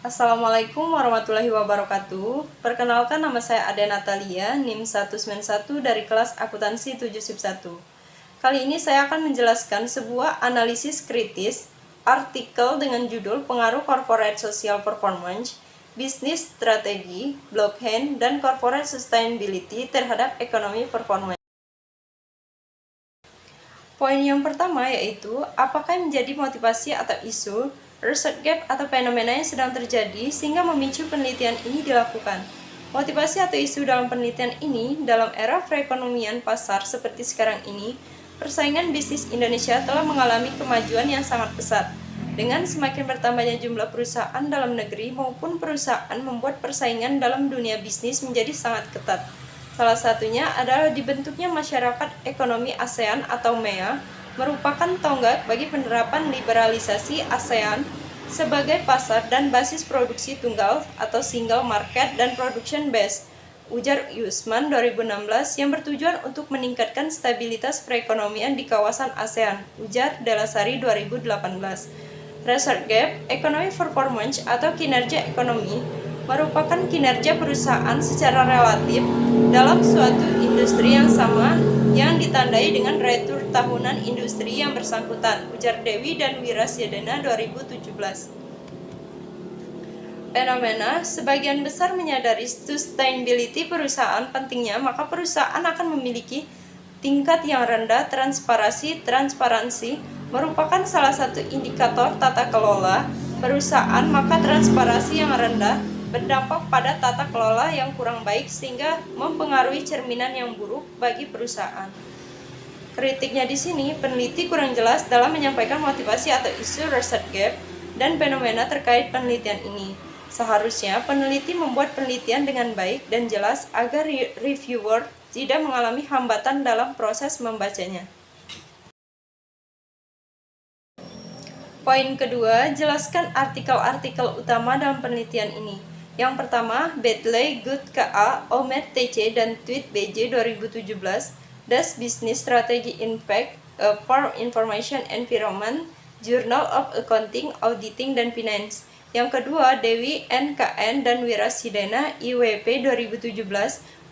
Assalamualaikum warahmatullahi wabarakatuh. Perkenalkan, nama saya Ade Natalia, NIM 191 dari kelas Akuntansi 7-1. Kali ini saya akan menjelaskan sebuah analisis kritis artikel dengan judul Pengaruh Corporate Social Performance, Bisnis Strategi, Blockchain, dan Corporate Sustainability terhadap Ekonomi Performance. Poin yang pertama yaitu, apakah menjadi motivasi atau isu research gap atau fenomena yang sedang terjadi sehingga memicu penelitian ini dilakukan. Motivasi atau isu dalam penelitian ini, dalam era perekonomian pasar seperti sekarang ini, persaingan bisnis Indonesia telah mengalami kemajuan yang sangat pesat. Dengan semakin bertambahnya jumlah perusahaan dalam negeri maupun perusahaan membuat persaingan dalam dunia bisnis menjadi sangat ketat. Salah satunya adalah dibentuknya Masyarakat Ekonomi ASEAN atau MEA, merupakan tonggak bagi penerapan liberalisasi ASEAN sebagai pasar dan basis produksi tunggal atau single market dan production base, ujar Yusman 2016, yang bertujuan untuk meningkatkan stabilitas perekonomian di kawasan ASEAN, ujar Delasari 2018. Research gap, economic performance atau kinerja ekonomi, merupakan kinerja perusahaan secara relatif dalam suatu industri yang sama yang ditandai dengan retur tahunan industri yang bersangkutan, ujar Dewi dan Wirasyadana 2017. Fenomena, sebagian besar menyadari sustainability perusahaan pentingnya, maka perusahaan akan memiliki tingkat yang rendah transparansi merupakan salah satu indikator tata kelola perusahaan, maka transparansi yang rendah berdampak pada tata kelola yang kurang baik sehingga mempengaruhi cerminan yang buruk bagi perusahaan. Kritiknya di sini, peneliti kurang jelas dalam menyampaikan motivasi atau isu research gap dan fenomena terkait penelitian ini. Seharusnya peneliti membuat penelitian dengan baik dan jelas agar reviewer tidak mengalami hambatan dalam proses membacanya. Poin kedua, jelaskan artikel-artikel utama dalam penelitian ini. Yang pertama, Bedley, Good K.A., Omer T.C., dan Tweet B.J. 2017, Das Business Strategy Impact, Farm Information Environment, Journal of Accounting, Auditing, dan Finance. Yang kedua, Dewi N.K.N. dan Wirasyadana, IWP 2017,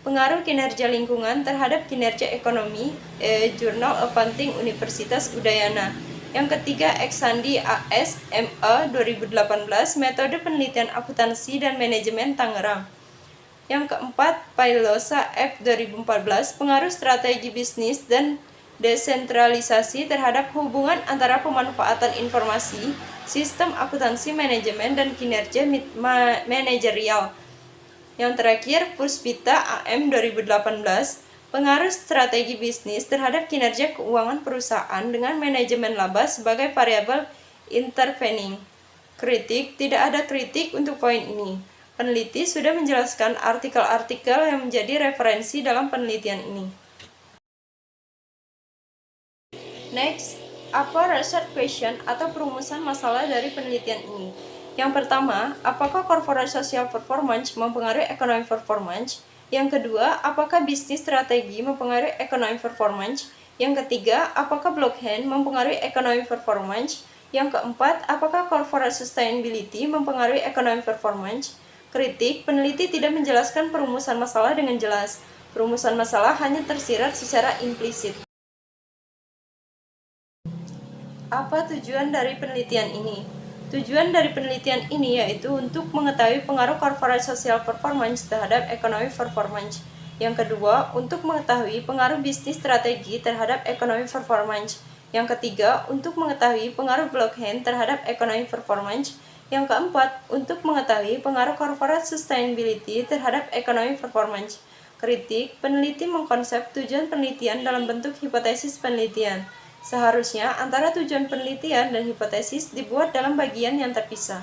Pengaruh Kinerja Lingkungan terhadap Kinerja Ekonomi, Journal of Accounting, Universitas Udayana. Yang ketiga, Eksandi A.S. M.A. 2018, Metode Penelitian Akuntansi dan Manajemen Tangerang. Yang keempat, Pailosa F. 2014, Pengaruh Strategi Bisnis dan Desentralisasi terhadap Hubungan Antara Pemanfaatan Informasi, Sistem Akuntansi Manajemen, dan Kinerja Manajerial. Yang terakhir, Puspita A.M. 2018, Pengaruh Strategi Bisnis terhadap Kinerja Keuangan Perusahaan dengan Manajemen Laba sebagai Variabel Intervening. Kritik, tidak ada kritik untuk poin ini. Peneliti sudah menjelaskan artikel-artikel yang menjadi referensi dalam penelitian ini. Next, apa research question atau perumusan masalah dari penelitian ini? Yang pertama, apakah corporate social performance mempengaruhi economic performance? Yang kedua, apakah bisnis strategi mempengaruhi economic performance? Yang ketiga, apakah blockchain mempengaruhi economic performance? Yang keempat, apakah corporate sustainability mempengaruhi economic performance? Kritik, peneliti tidak menjelaskan perumusan masalah dengan jelas. Perumusan masalah hanya tersirat secara implisit. Apa tujuan dari penelitian ini? Tujuan dari penelitian ini yaitu untuk mengetahui pengaruh corporate social performance terhadap economic performance. Yang kedua, untuk mengetahui pengaruh bisnis strategi terhadap economic performance. Yang ketiga, untuk mengetahui pengaruh blockchain terhadap economic performance. Yang keempat, untuk mengetahui pengaruh corporate sustainability terhadap economic performance. Kritik, peneliti mengkonsep tujuan penelitian dalam bentuk hipotesis penelitian. Seharusnya antara tujuan penelitian dan hipotesis dibuat dalam bagian yang terpisah.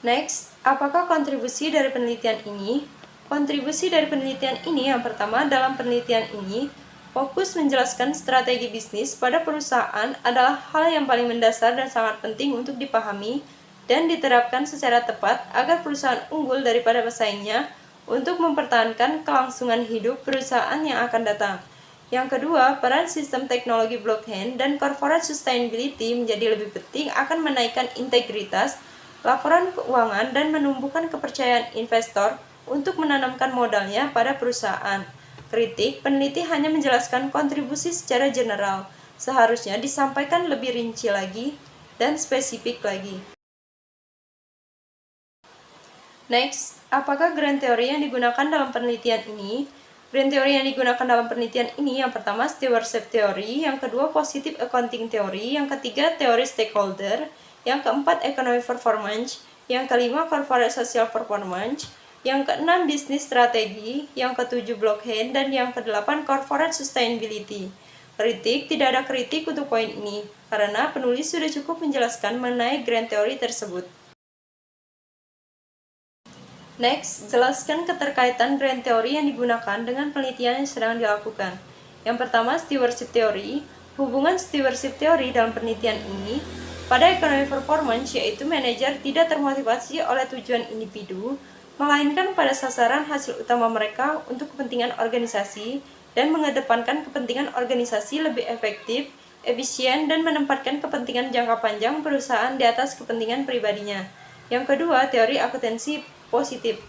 Next, apakah kontribusi dari penelitian ini? Kontribusi dari penelitian ini yang pertama, dalam penelitian ini, fokus menjelaskan strategi bisnis pada perusahaan adalah hal yang paling mendasar dan sangat penting untuk dipahami dan diterapkan secara tepat agar perusahaan unggul daripada pesaingnya untuk mempertahankan kelangsungan hidup perusahaan yang akan datang. Yang kedua, peran sistem teknologi blockchain dan corporate sustainability menjadi lebih penting akan menaikkan integritas laporan keuangan dan menumbuhkan kepercayaan investor untuk menanamkan modalnya pada perusahaan. Kritik, peneliti hanya menjelaskan kontribusi secara general, seharusnya disampaikan lebih rinci lagi dan spesifik lagi. Next, apakah grand theory yang digunakan dalam penelitian ini? Grand theory yang digunakan dalam penelitian ini yang pertama stewardship theory, yang kedua positive accounting theory, yang ketiga teori stakeholder, yang keempat economic performance, yang kelima corporate social performance, yang keenam business strategi, yang ketujuh blockchain, dan yang kedelapan corporate sustainability. Kritik, tidak ada kritik untuk poin ini, karena penulis sudah cukup menjelaskan mengenai grand theory tersebut. Next, jelaskan keterkaitan grand theory yang digunakan dengan penelitian yang sedang dilakukan. Yang pertama, stewardship theory. Hubungan stewardship theory dalam penelitian ini pada economic performance, yaitu manajer tidak termotivasi oleh tujuan individu, melainkan pada sasaran hasil utama mereka untuk kepentingan organisasi dan mengedepankan kepentingan organisasi lebih efektif, efisien, dan menempatkan kepentingan jangka panjang perusahaan di atas kepentingan pribadinya. Yang kedua, teori akuntansi positif.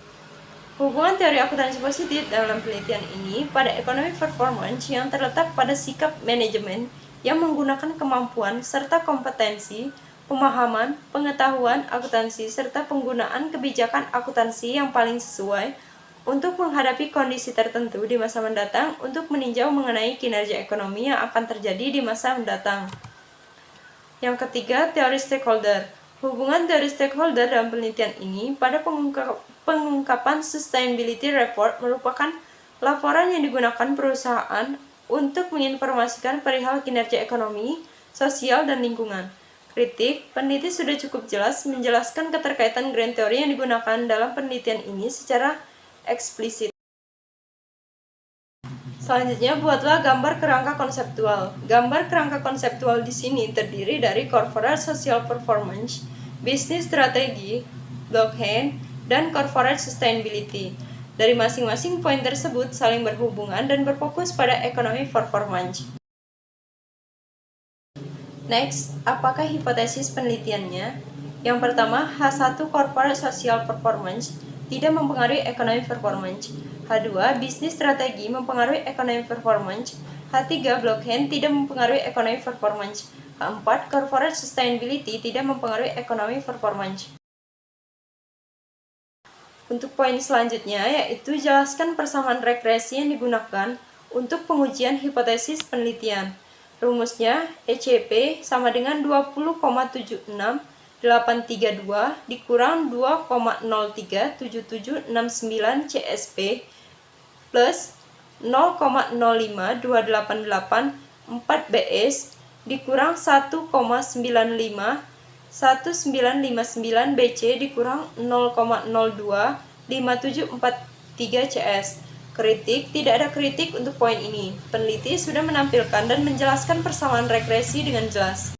Hubungan teori akuntansi positif dalam penelitian ini pada economic performance yang terletak pada sikap manajemen yang menggunakan kemampuan serta kompetensi, pemahaman, pengetahuan akuntansi serta penggunaan kebijakan akuntansi yang paling sesuai untuk menghadapi kondisi tertentu di masa mendatang untuk meninjau mengenai kinerja ekonomi yang akan terjadi di masa mendatang. Yang ketiga, teori stakeholder. Hubungan teori stakeholder dalam penelitian ini pada pengungkapan sustainability report merupakan laporan yang digunakan perusahaan untuk menginformasikan perihal kinerja ekonomi, sosial, dan lingkungan. Kritik, peneliti sudah cukup jelas menjelaskan keterkaitan grand theory yang digunakan dalam penelitian ini secara eksplisit. Selanjutnya, buatlah gambar kerangka konseptual. Gambar kerangka konseptual di sini terdiri dari corporate social performance, business strategi, blockchain, dan corporate sustainability. Dari masing-masing poin tersebut saling berhubungan dan berfokus pada economic performance. Next, apakah hipotesis penelitiannya? Yang pertama, H1 corporate social performance tidak mempengaruhi economic performance. H2, bisnis strategi mempengaruhi economic performance. H3, blockchain tidak mempengaruhi economic performance. H4, corporate sustainability tidak mempengaruhi economic performance. Untuk poin selanjutnya yaitu jelaskan persamaan regresi yang digunakan untuk pengujian hipotesis penelitian. Rumusnya ECP sama dengan 20,76832 dikurang 2,037769 CSP plus 0,05288 BS dikurang 1,951959 BC dikurang 0,025743 CS. Kritik, tidak ada kritik untuk poin ini. Peneliti sudah menampilkan dan menjelaskan persamaan regresi dengan jelas.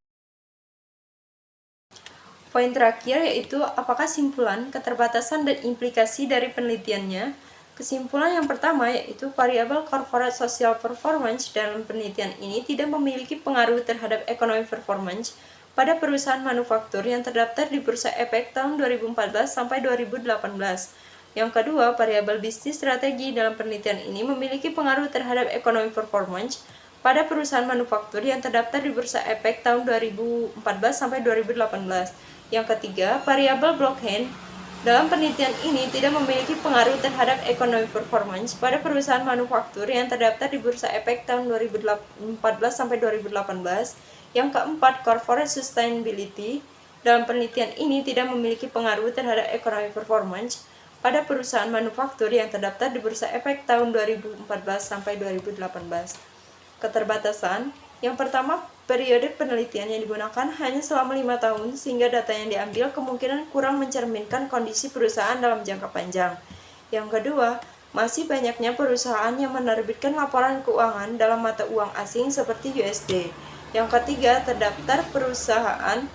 Poin terakhir yaitu apakah simpulan, keterbatasan, dan implikasi dari penelitiannya. Kesimpulan yang pertama yaitu variabel corporate social performance dalam penelitian ini tidak memiliki pengaruh terhadap economic performance pada perusahaan manufaktur yang terdaftar di Bursa Efek tahun 2014 sampai 2018. Yang kedua, variabel bisnis strategi dalam penelitian ini memiliki pengaruh terhadap economic performance pada perusahaan manufaktur yang terdaftar di Bursa Efek tahun 2014 sampai 2018. Yang ketiga, variabel blockchain dalam penelitian ini tidak memiliki pengaruh terhadap economic performance pada perusahaan manufaktur yang terdaftar di Bursa Efek tahun 2014 sampai 2018. Yang keempat, corporate sustainability dalam penelitian ini tidak memiliki pengaruh terhadap economic performance pada perusahaan manufaktur yang terdaftar di Bursa Efek tahun 2014 sampai 2018. Keterbatasan. Yang pertama, periode penelitian yang digunakan hanya selama 5 tahun sehingga data yang diambil kemungkinan kurang mencerminkan kondisi perusahaan dalam jangka panjang. Yang kedua, masih banyaknya perusahaan yang menerbitkan laporan keuangan dalam mata uang asing seperti USD. Yang ketiga, terdaftar perusahaan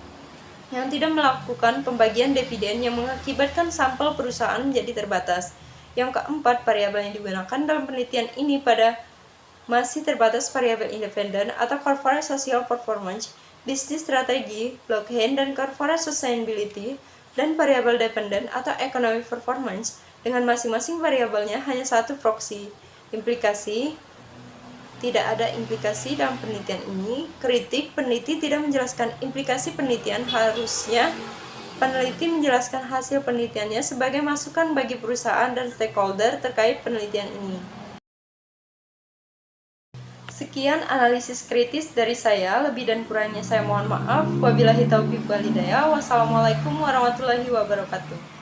yang tidak melakukan pembagian dividen yang mengakibatkan sampel perusahaan menjadi terbatas. Yang keempat, variabel yang digunakan dalam penelitian ini pada masih terbatas variabel independen atau corporate social performance, bisnis strategi, blockchain, dan corporate sustainability, dan variabel dependen atau economic performance dengan masing-masing variabelnya hanya satu proksi. Implikasi: tidak ada implikasi dalam penelitian ini. Kritik: peneliti tidak menjelaskan implikasi penelitian. Harusnya peneliti menjelaskan hasil penelitiannya sebagai masukan bagi perusahaan dan stakeholder terkait penelitian ini. Sekian analisis kritis dari saya, lebih dan kurangnya saya mohon maaf. Wabillahi taufiq wal hidayah. Wassalamualaikum warahmatullahi wabarakatuh.